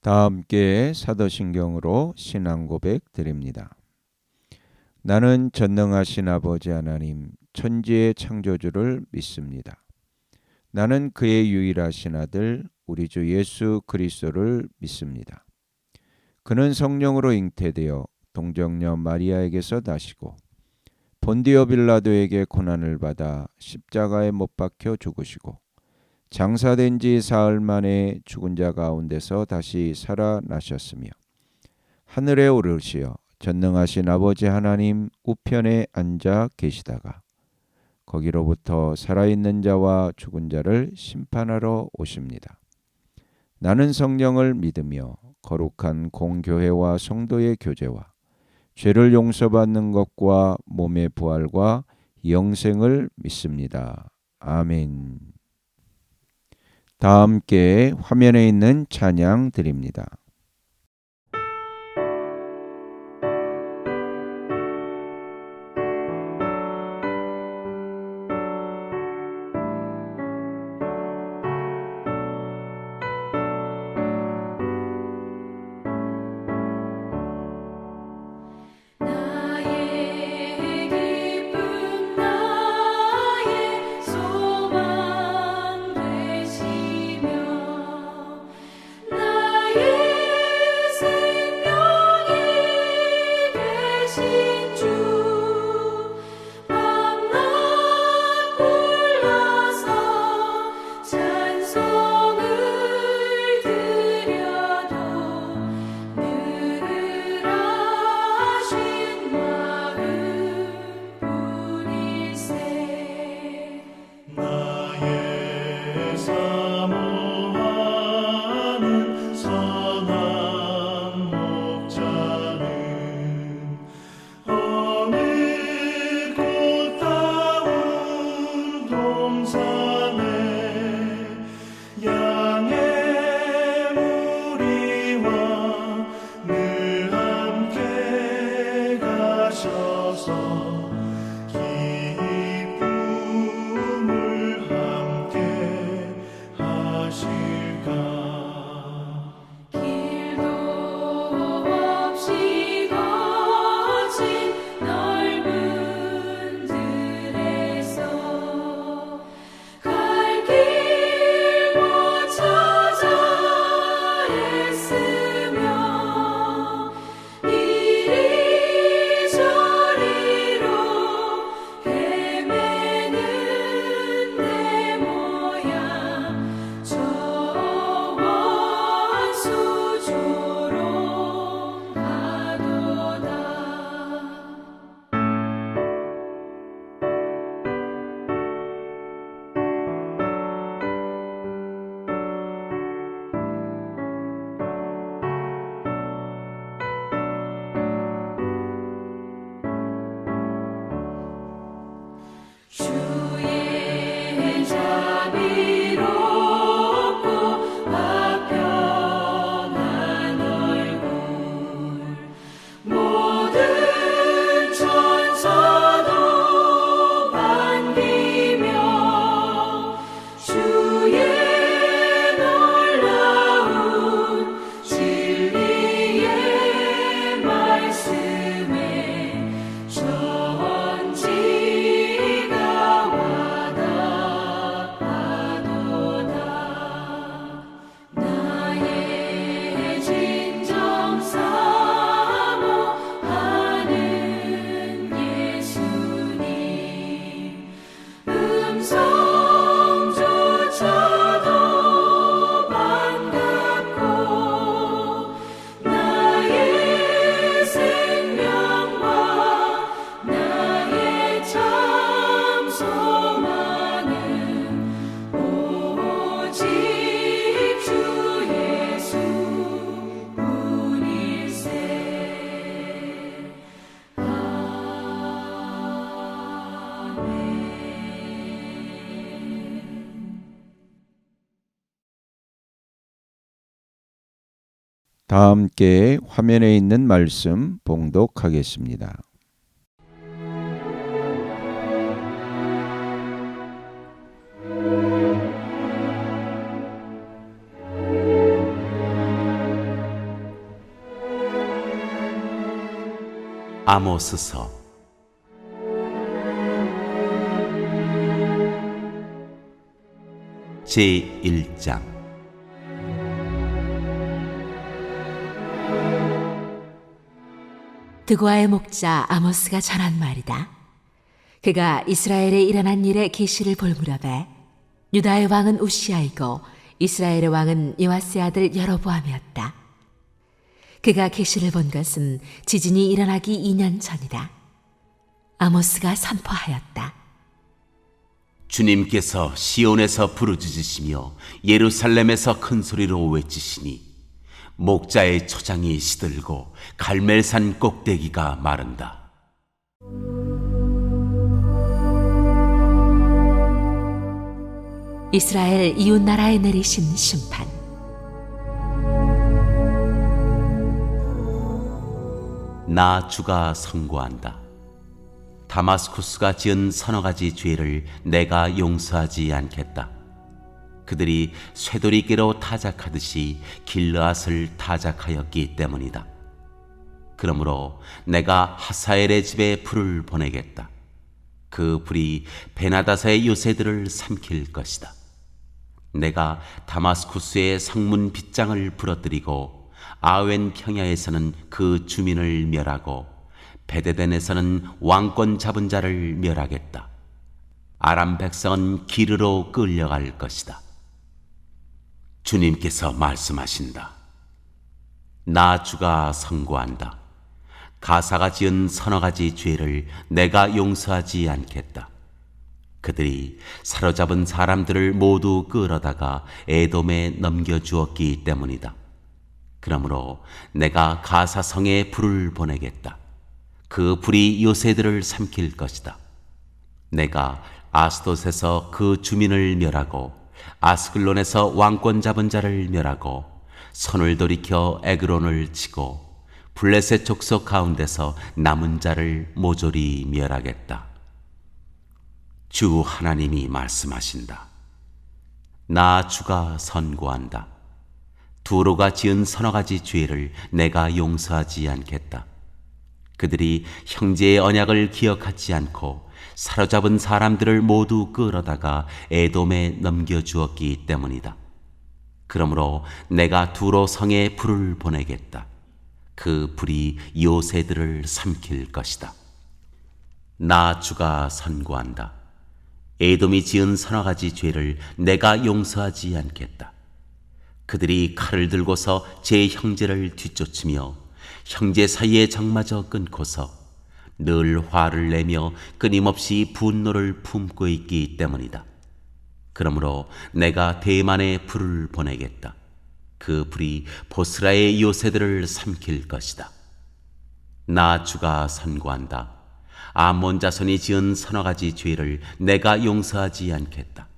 다 함께 사도신경으로 신앙 고백 드립니다. 나는 전능하신 아버지 하나님 천지의 창조주를 믿습니다. 나는 그의 유일하신 아들 우리 주 예수 그리스도를 믿습니다. 그는 성령으로 잉태되어 동정녀 마리아에게서 나시고 본디오 빌라도에게 고난을 받아 십자가에 못 박혀 죽으시고 장사된 지 사흘 만에 죽은 자 가운데서 다시 살아나셨으며 하늘에 오르시어 전능하신 아버지 하나님 우편에 앉아 계시다가 거기로부터 살아있는 자와 죽은 자를 심판하러 오십니다. 나는 성령을 믿으며 거룩한 공교회와 성도의 교제와 죄를 용서받는 것과 몸의 부활과 영생을 믿습니다. 아멘. 다 함께 화면에 있는 찬양 드립니다. 다 함께 화면에 있는 말씀 봉독하겠습니다. 아모스서. 제1장. 드고아의 목자 아모스가 전한 말이다. 그가 이스라엘에 일어난 일의 계시를 볼 무렵에 유다의 왕은 우시아이고 이스라엘의 왕은 요아스의 아들 여로보암이었다. 그가 계시를 본 것은 지진이 일어나기 2년 전이다. 아모스가 선포하였다. 주님께서 시온에서 부르짖으시며 예루살렘에서 큰 소리로 외치시니 목자의 초장이 시들고 갈멜산 꼭대기가 마른다. 이스라엘 이웃 나라에 내리신 심판. 나 주가 선고한다. 다마스쿠스가 지은 서너 가지 죄를 내가 용서하지 않겠다. 그들이 쇠돌이개로 타작하듯이 길르앗을 타작하였기 때문이다. 그러므로 내가 하사엘의 집에 불을 보내겠다. 그 불이 베나다사의 요새들을 삼킬 것이다. 내가 다마스쿠스의 성문 빗장을 부러뜨리고 아웬 평야에서는 그 주민을 멸하고 베데덴에서는 왕권 잡은 자를 멸하겠다. 아람 백성은 기르로 끌려갈 것이다. 주님께서 말씀하신다. 나 주가 선고한다. 가사가 지은 서너 가지 죄를 내가 용서하지 않겠다. 그들이 사로잡은 사람들을 모두 끌어다가 에돔에 넘겨주었기 때문이다. 그러므로 내가 가사성에 불을 보내겠다. 그 불이 요새들을 삼킬 것이다. 내가 아스돗에서 그 주민을 멸하고 아스글론에서 왕권 잡은 자를 멸하고 손을 돌이켜 에그론을 치고 블레셋 족속 가운데서 남은 자를 모조리 멸하겠다. 주 하나님이 말씀하신다. 나 주가 선고한다. 두로가 지은 서너 가지 죄를 내가 용서하지 않겠다. 그들이 형제의 언약을 기억하지 않고 사로잡은 사람들을 모두 끌어다가 에돔에 넘겨주었기 때문이다. 그러므로 내가 두로 성에 불을 보내겠다. 그 불이 요새들을 삼킬 것이다. 나 주가 선고한다. 에돔이 지은 서너 가지 죄를 내가 용서하지 않겠다. 그들이 칼을 들고서 제 형제를 뒤쫓으며 형제 사이의 정마저 끊고서 늘 화를 내며 끊임없이 분노를 품고 있기 때문이다. 그러므로 내가 대만에 불을 보내겠다. 그 불이 보스라의 요새들을 삼킬 것이다. 나 주가 선고한다. 아몬 자손이 지은 서너 가지 죄를 내가 용서하지 않겠다.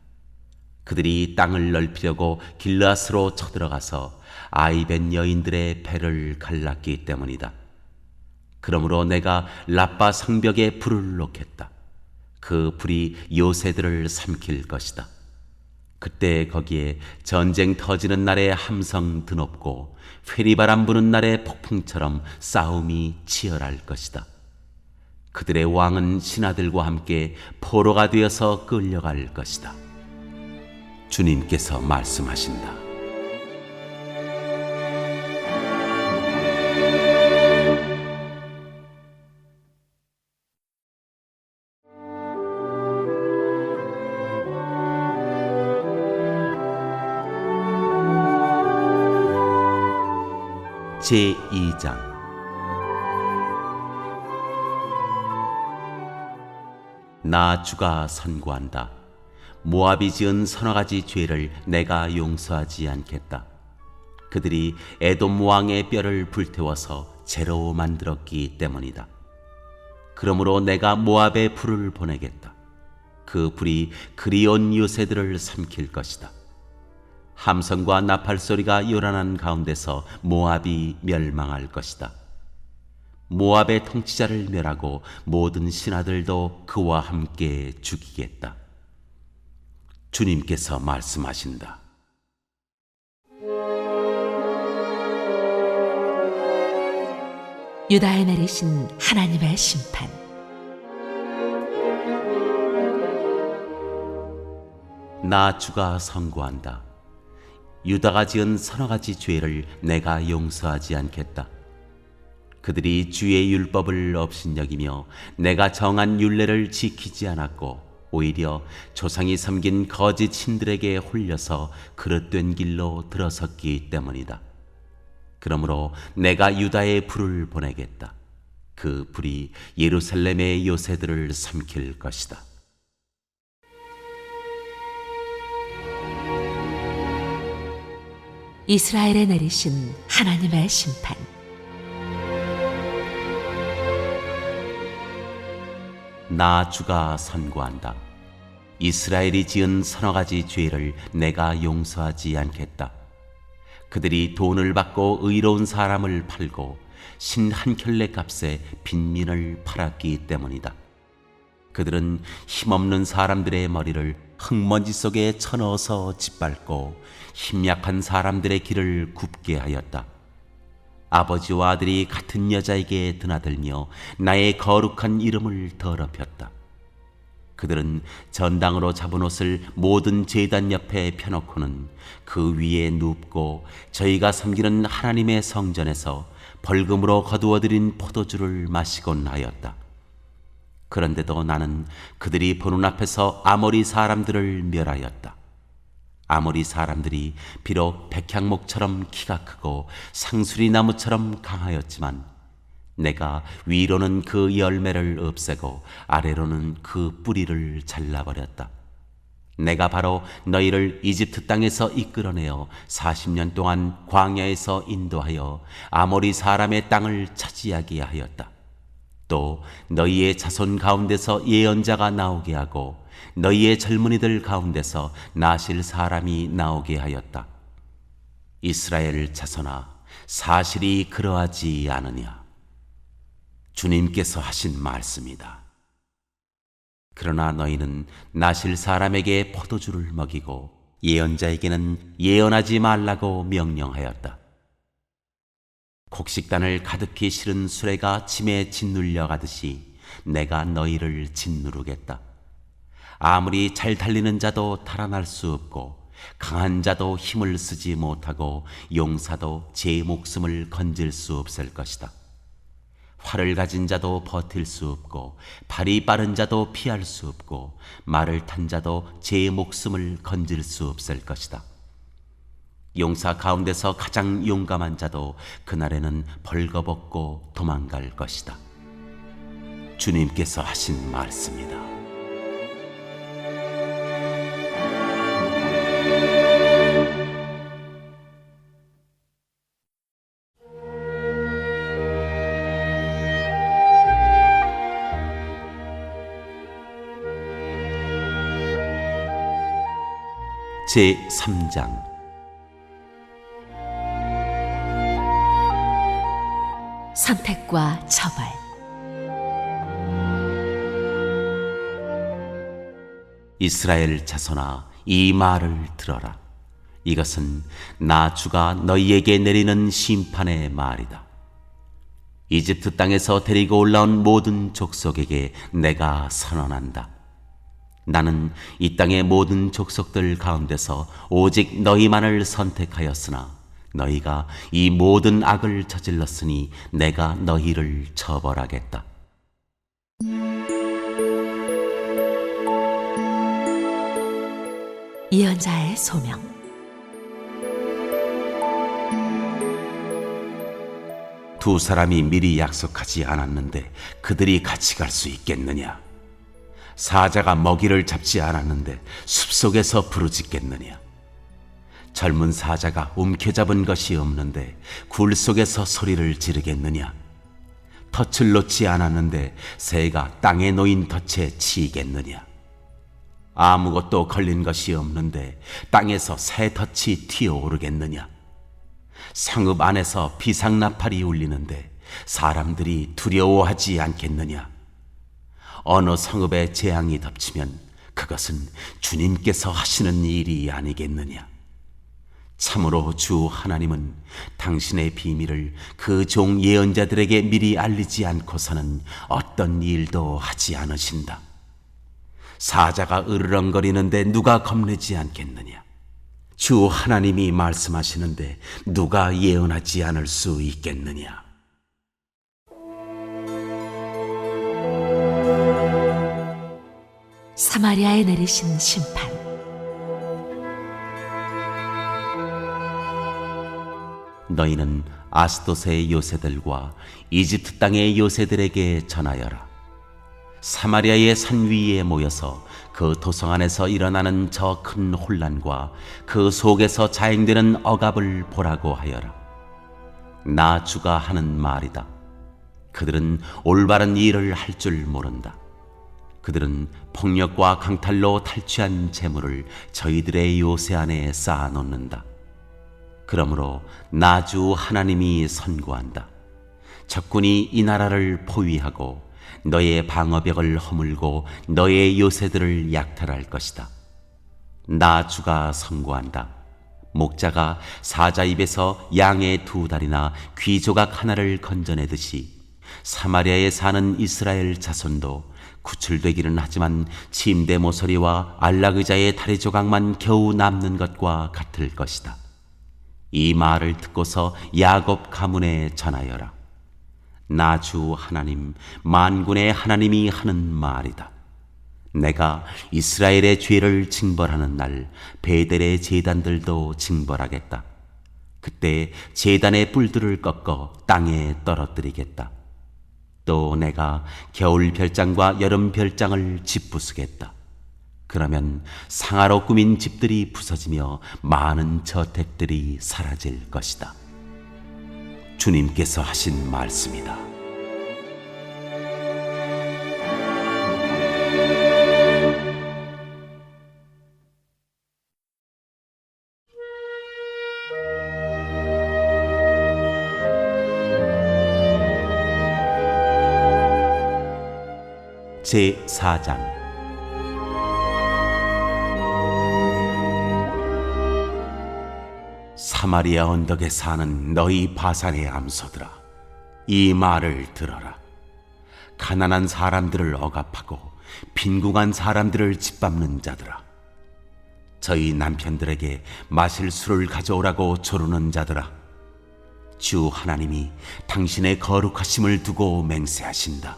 그들이 땅을 넓히려고 길르앗으로 쳐들어가서 아이벤 여인들의 배를 갈랐기 때문이다. 그러므로 내가 라빠 성벽에 불을 놓겠다. 그 불이 요새들을 삼킬 것이다. 그때 거기에 전쟁 터지는 날에 함성 드높고 회리바람 부는 날에 폭풍처럼 싸움이 치열할 것이다. 그들의 왕은 신하들과 함께 포로가 되어서 끌려갈 것이다. 주님께서 말씀하신다. 제2장. 나 주가 선고한다. 모압이 지은 서너 가지 죄를 내가 용서하지 않겠다. 그들이 에돔 왕의 뼈를 불태워서 재로 만들었기 때문이다. 그러므로 내가 모압에 불을 보내겠다. 그 불이 그리온 요새들을 삼킬 것이다. 함성과 나팔 소리가 요란한 가운데서 모압이 멸망할 것이다. 모압의 통치자를 멸하고 모든 신하들도 그와 함께 죽이겠다. 주님께서 말씀하신다. 유다에 내리신 하나님의 심판. 나 주가 선고한다. 유다가 지은 서너 가지 죄를 내가 용서하지 않겠다. 그들이 주의 율법을 업신여기며 내가 정한 율례를 지키지 않았고 오히려 조상이 섬긴 거짓 신들에게 홀려서 그릇된 길로 들어섰기 때문이다. 그러므로 내가 유다에 불을 보내겠다. 그 불이 예루살렘의 요새들을 삼킬 것이다. 이스라엘에 내리신 하나님의 심판. 나 주가 선고한다. 이스라엘이 지은 서너 가지 죄를 내가 용서하지 않겠다. 그들이 돈을 받고 의로운 사람을 팔고 신 한 켤레 값에 빈민을 팔았기 때문이다. 그들은 힘없는 사람들의 머리를 흙먼지 속에 쳐넣어서 짓밟고 힘약한 사람들의 길을 굽게 하였다. 아버지와 아들이 같은 여자에게 드나들며 나의 거룩한 이름을 더럽혔다. 그들은 전당으로 잡은 옷을 모든 제단 옆에 펴놓고는 그 위에 눕고 저희가 섬기는 하나님의 성전에서 벌금으로 거두어들인 포도주를 마시곤 하였다. 그런데도 나는 그들이 보는 앞에서 아모리 사람들을 멸하였다. 아모리 사람들이 비록 백향목처럼 키가 크고 상수리 나무처럼 강하였지만 내가 위로는 그 열매를 없애고 아래로는 그 뿌리를 잘라버렸다. 내가 바로 너희를 이집트 땅에서 이끌어내어 40년 동안 광야에서 인도하여 아모리 사람의 땅을 차지하게 하였다. 또 너희의 자손 가운데서 예언자가 나오게 하고 너희의 젊은이들 가운데서 나실 사람이 나오게 하였다. 이스라엘 자손아, 사실이 그러하지 않으냐? 주님께서 하신 말씀이다. 그러나 너희는 나실 사람에게 포도주를 먹이고 예언자에게는 예언하지 말라고 명령하였다. 곡식단을 가득히 실은 수레가 짐에 짓눌려 가듯이 내가 너희를 짓누르겠다. 아무리 잘 달리는 자도 달아날 수 없고 강한 자도 힘을 쓰지 못하고 용사도 제 목숨을 건질 수 없을 것이다. 활을 가진 자도 버틸 수 없고 발이 빠른 자도 피할 수 없고 말을 탄 자도 제 목숨을 건질 수 없을 것이다. 용사 가운데서 가장 용감한 자도 그날에는 벌거벗고 도망갈 것이다. 주님께서 하신 말씀이다. 제3장 선택과 처벌. 이스라엘 자손아, 이 말을 들어라. 이것은 나 주가 너희에게 내리는 심판의 말이다. 이집트 땅에서 데리고 올라온 모든 족속에게 내가 선언한다. 나는 이 땅의 모든 족속들 가운데서 오직 너희만을 선택하였으나 너희가 이 모든 악을 저질렀으니 내가 너희를 처벌하겠다. 예언자의 소명. 두 사람이 미리 약속하지 않았는데 그들이 같이 갈 수 있겠느냐? 사자가 먹이를 잡지 않았는데 숲속에서 부르짖겠느냐? 젊은 사자가 움켜잡은 것이 없는데 굴 속에서 소리를 지르겠느냐? 덫을 놓지 않았는데 새가 땅에 놓인 덫에 치이겠느냐? 아무것도 걸린 것이 없는데 땅에서 새 덫이 튀어오르겠느냐? 성읍 안에서 비상나팔이 울리는데 사람들이 두려워하지 않겠느냐? 어느 성읍에 재앙이 덮치면 그것은 주님께서 하시는 일이 아니겠느냐? 참으로 주 하나님은 당신의 비밀을 그 종 예언자들에게 미리 알리지 않고서는 어떤 일도 하지 않으신다. 사자가 으르렁거리는데 누가 겁내지 않겠느냐? 주 하나님이 말씀하시는데 누가 예언하지 않을 수 있겠느냐? 사마리아에 내리신 심판. 너희는 아스도스의 요새들과 이집트 땅의 요새들에게 전하여라. 사마리아의 산 위에 모여서 그 도성 안에서 일어나는 저 큰 혼란과 그 속에서 자행되는 억압을 보라고 하여라. 나 주가 하는 말이다. 그들은 올바른 일을 할 줄 모른다. 그들은 폭력과 강탈로 탈취한 재물을 저희들의 요새 안에 쌓아놓는다. 그러므로 나 주 하나님이 선고한다. 적군이 이 나라를 포위하고 너의 방어벽을 허물고 너의 요새들을 약탈할 것이다. 나 주가 선고한다. 목자가 사자 입에서 양의 2다리나 귀 조각 하나를 건져내듯이 사마리아에 사는 이스라엘 자손도 구출되기는 하지만 침대 모서리와 안락의자의 다리 조각만 겨우 남는 것과 같을 것이다. 이 말을 듣고서 야곱 가문에 전하여라. 나 주 하나님 만군의 하나님이 하는 말이다. 내가 이스라엘의 죄를 징벌하는 날 베델의 제단들도 징벌하겠다. 그때 제단의 뿔들을 꺾어 땅에 떨어뜨리겠다. 또 내가 겨울 별장과 여름 별장을 짓부수겠다. 그러면 상아로 꾸민 집들이 부서지며 많은 저택들이 사라질 것이다. 주님께서 하신 말씀이다. 제4장. 사마리아 언덕에 사는 너희 바산의 암소들아, 이 말을 들어라. 가난한 사람들을 억압하고 빈궁한 사람들을 짓밟는 자들아, 저희 남편들에게 마실 술을 가져오라고 조르는 자들아, 주 하나님이 당신의 거룩하심을 두고 맹세하신다.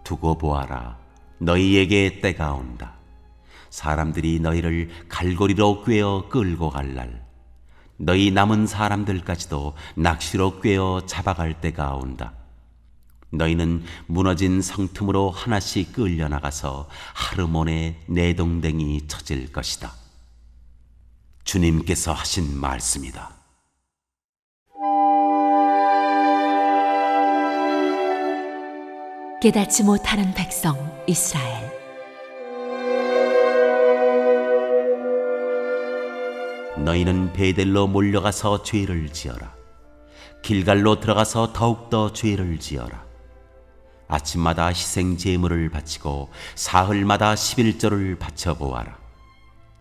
두고 보아라, 너희에게 때가 온다. 사람들이 너희를 갈고리로 꿰어 끌고 갈 날, 너희 남은 사람들까지도 낚시로 꿰어 잡아갈 때가 온다. 너희는 무너진 성틈으로 하나씩 끌려나가서 하르몬의 내동댕이 쳐질 것이다. 주님께서 하신 말씀이다. 깨닫지 못하는 백성 이스라엘. 너희는 베델로 몰려가서 죄를 지어라. 길갈로 들어가서 더욱더 죄를 지어라. 아침마다 희생 제물을 바치고 사흘마다 11조를 바쳐보아라.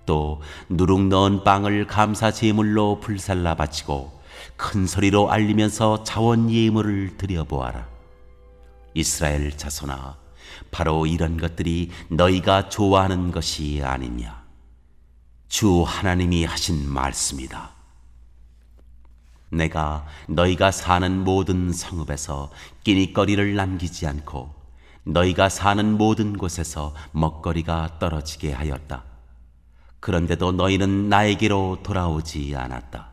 또 누룩 넣은 빵을 감사 제물로 불살라 바치고 큰 소리로 알리면서 자원 예물을 드려보아라. 이스라엘 자손아, 바로 이런 것들이 너희가 좋아하는 것이 아니냐? 주 하나님이 하신 말씀이다. 내가 너희가 사는 모든 성읍에서 끼니거리를 남기지 않고 너희가 사는 모든 곳에서 먹거리가 떨어지게 하였다. 그런데도 너희는 나에게로 돌아오지 않았다.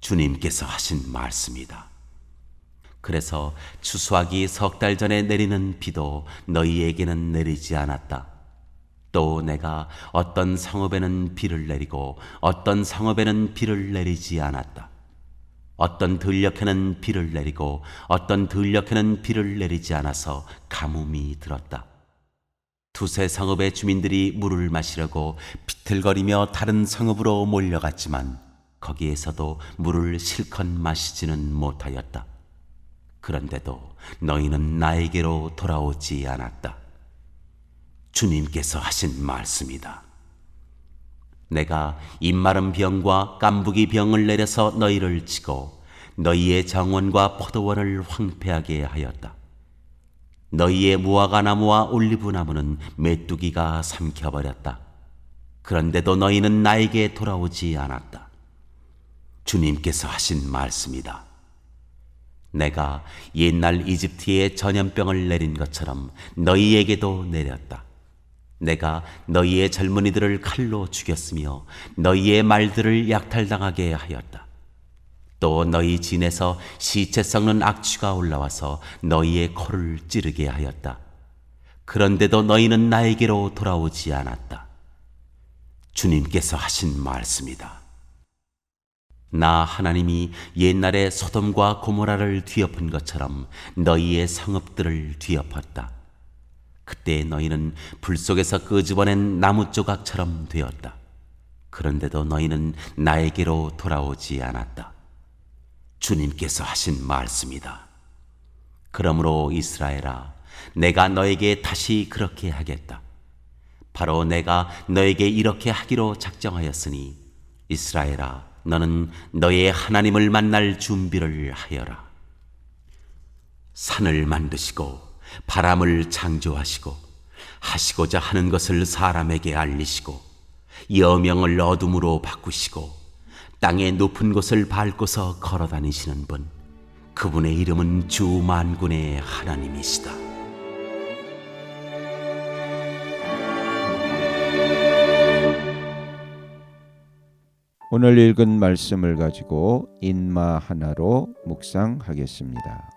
주님께서 하신 말씀이다. 그래서 추수하기 3달 전에 내리는 비도 너희에게는 내리지 않았다. 또 내가 어떤 성읍에는 비를 내리고 어떤 성읍에는 비를 내리지 않았다. 어떤 들녘에는 비를 내리고 어떤 들녘에는 비를 내리지 않아서 가뭄이 들었다. 두세 성읍의 주민들이 물을 마시려고 비틀거리며 다른 성읍으로 몰려갔지만 거기에서도 물을 실컷 마시지는 못하였다. 그런데도 너희는 나에게로 돌아오지 않았다. 주님께서 하신 말씀이다. 내가 입마른 병과 깐부기 병을 내려서 너희를 치고 너희의 정원과 포도원을 황폐하게 하였다. 너희의 무화과 나무와 올리브 나무는 메뚜기가 삼켜버렸다. 그런데도 너희는 나에게 돌아오지 않았다. 주님께서 하신 말씀이다. 내가 옛날 이집트에 전염병을 내린 것처럼 너희에게도 내렸다. 내가 너희의 젊은이들을 칼로 죽였으며 너희의 말들을 약탈당하게 하였다. 또 너희 진에서 시체 썩는 악취가 올라와서 너희의 코를 찌르게 하였다. 그런데도 너희는 나에게로 돌아오지 않았다. 주님께서 하신 말씀이다. 나 하나님이 옛날에 소돔과 고모라를 뒤엎은 것처럼 너희의 성읍들을 뒤엎었다. 그때 너희는 불 속에서 끄집어낸 나무 조각처럼 되었다. 그런데도 너희는 나에게로 돌아오지 않았다. 주님께서 하신 말씀이다. 그러므로 이스라엘아, 내가 너에게 다시 그렇게 하겠다. 바로 내가 너에게 이렇게 하기로 작정하였으니 이스라엘아, 너는 너의 하나님을 만날 준비를 하여라. 산을 만드시고 바람을 창조하시고 하시고자 하는 것을 사람에게 알리시고 여명을 어둠으로 바꾸시고 땅의 높은 곳을 밟고서 걸어 다니시는 분, 그분의 이름은 주 만군의 하나님이시다. 오늘 읽은 말씀을 가지고 인마 하나로 묵상하겠습니다.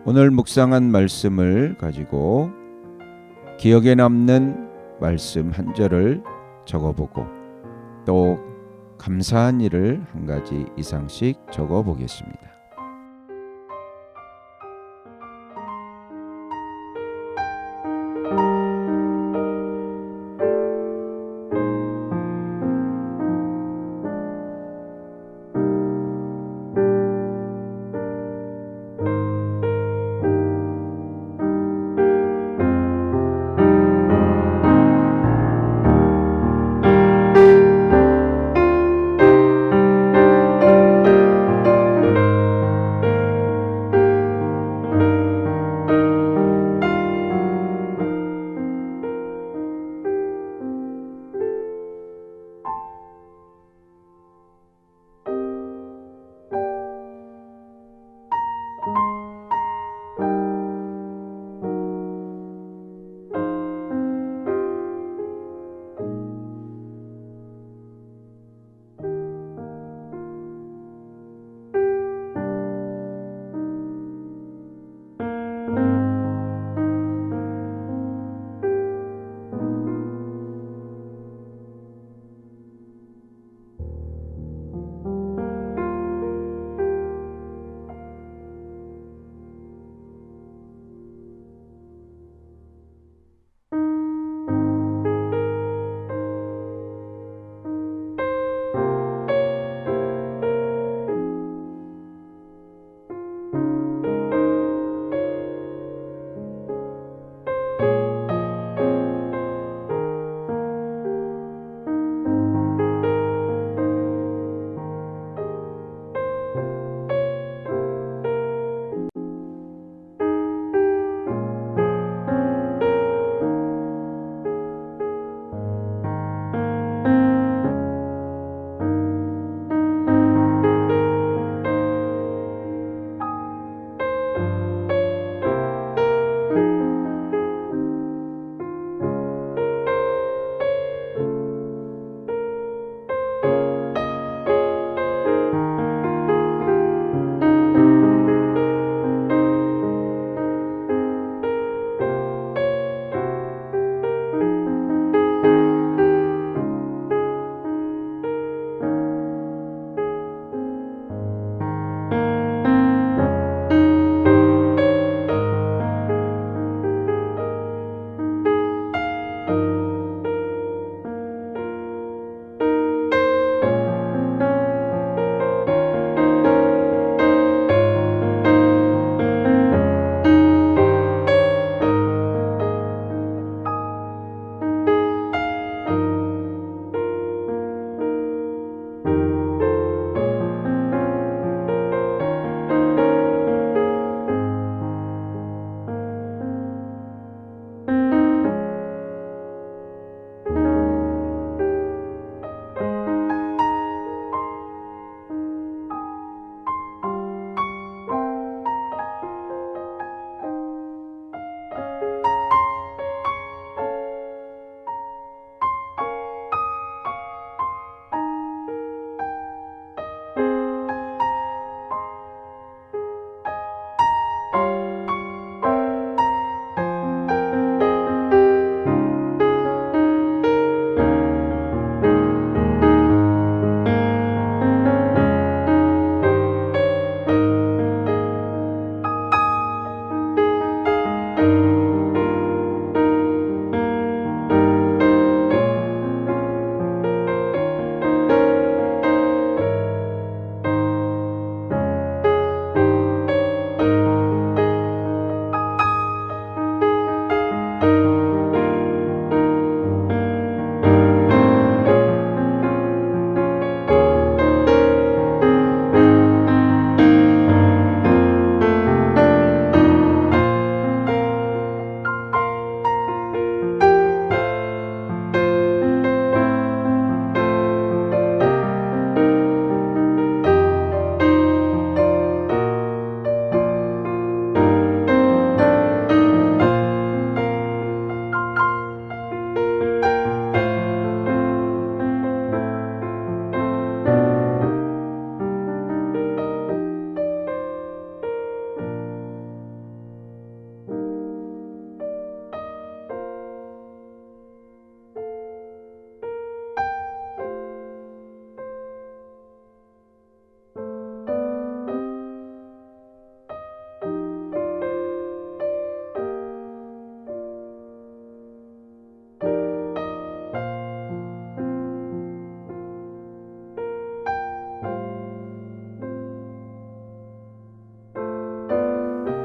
오늘 묵상한 말씀을 가지고 기억에 남는 말씀 한 절을 적어보고 또 감사한 일을 한 가지 이상씩 적어보겠습니다.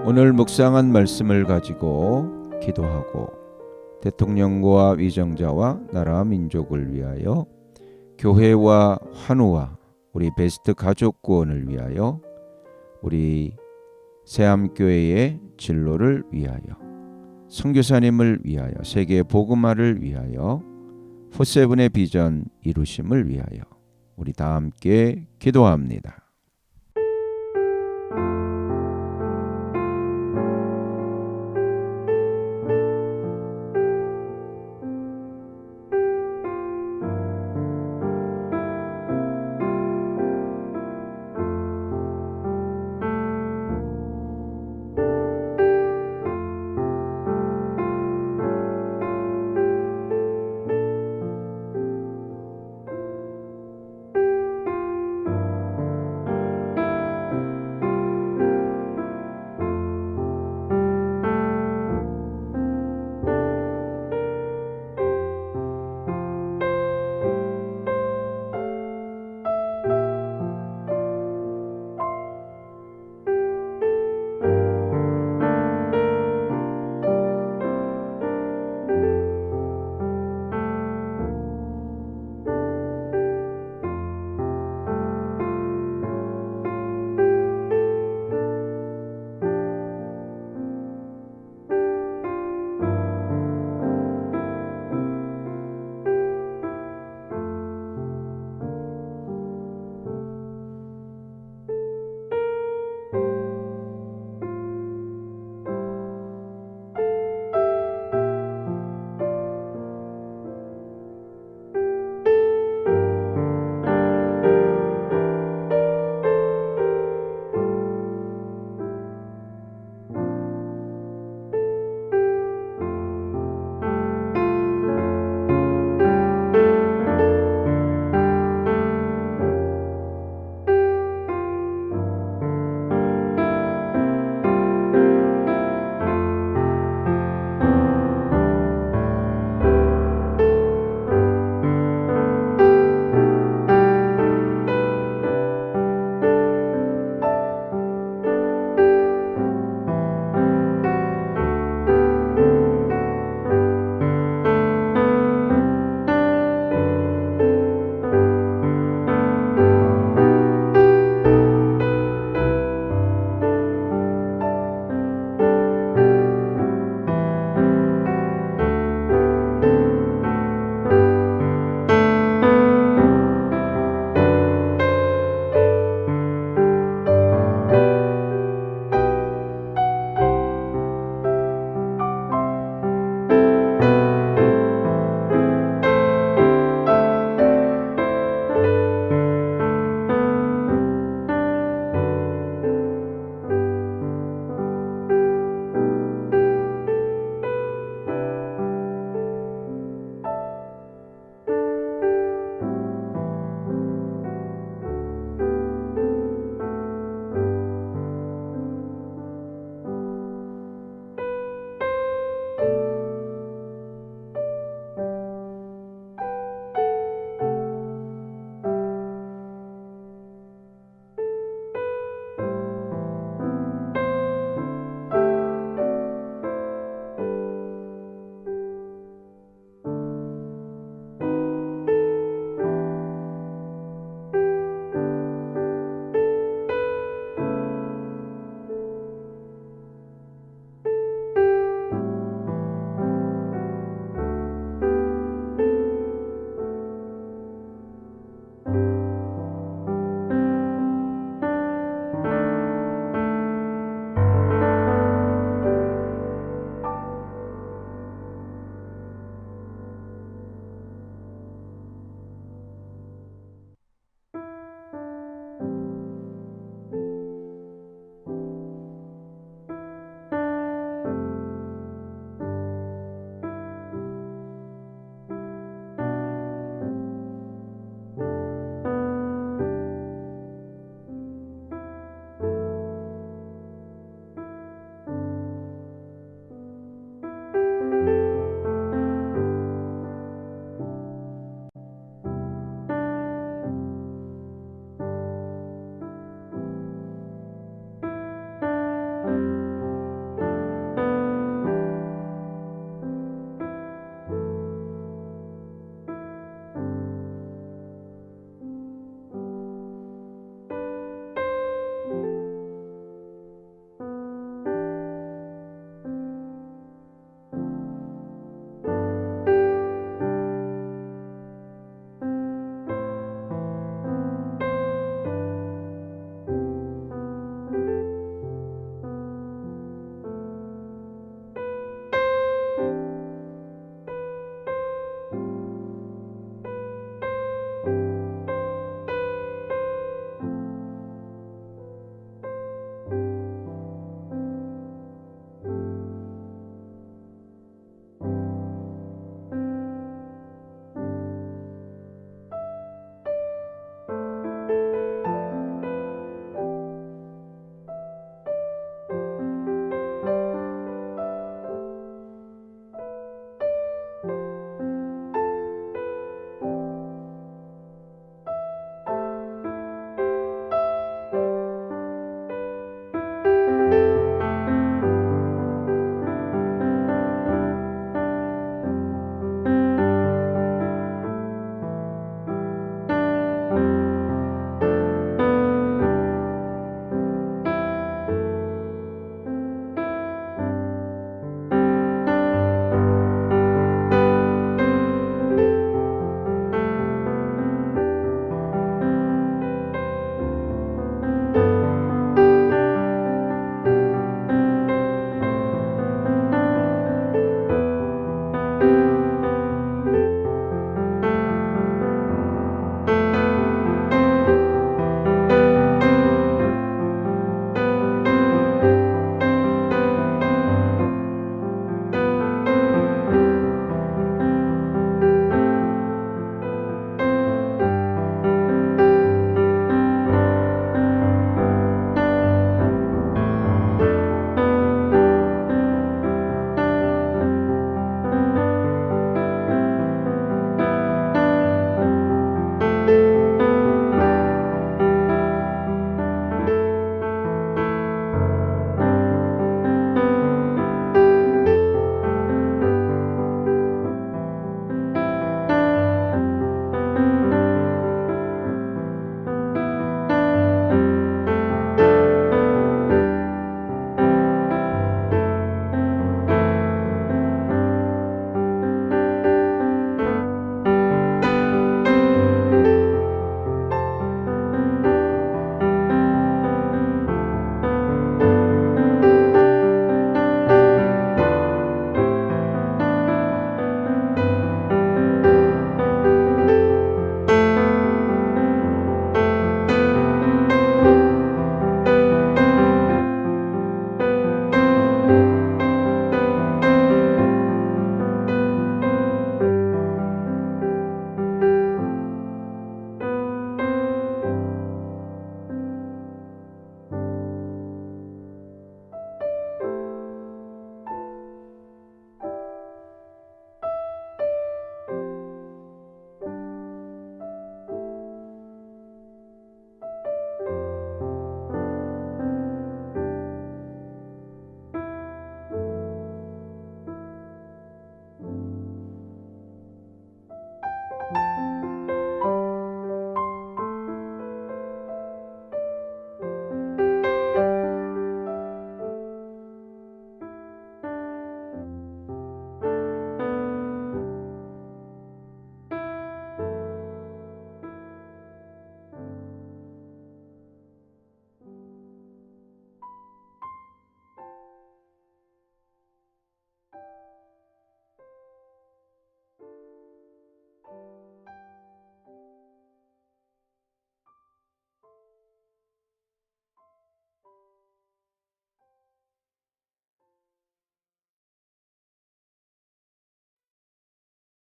오늘 묵상한 말씀을 가지고 기도하고 대통령과 위정자와 나라 민족을 위하여 교회와 환우와 우리 베스트 가족 구원을 위하여 우리 새암교회의 진로를 위하여 선교사님을 위하여 세계 복음화를 위하여 포세븐의 비전 이루심을 위하여 우리 다 함께 기도합니다.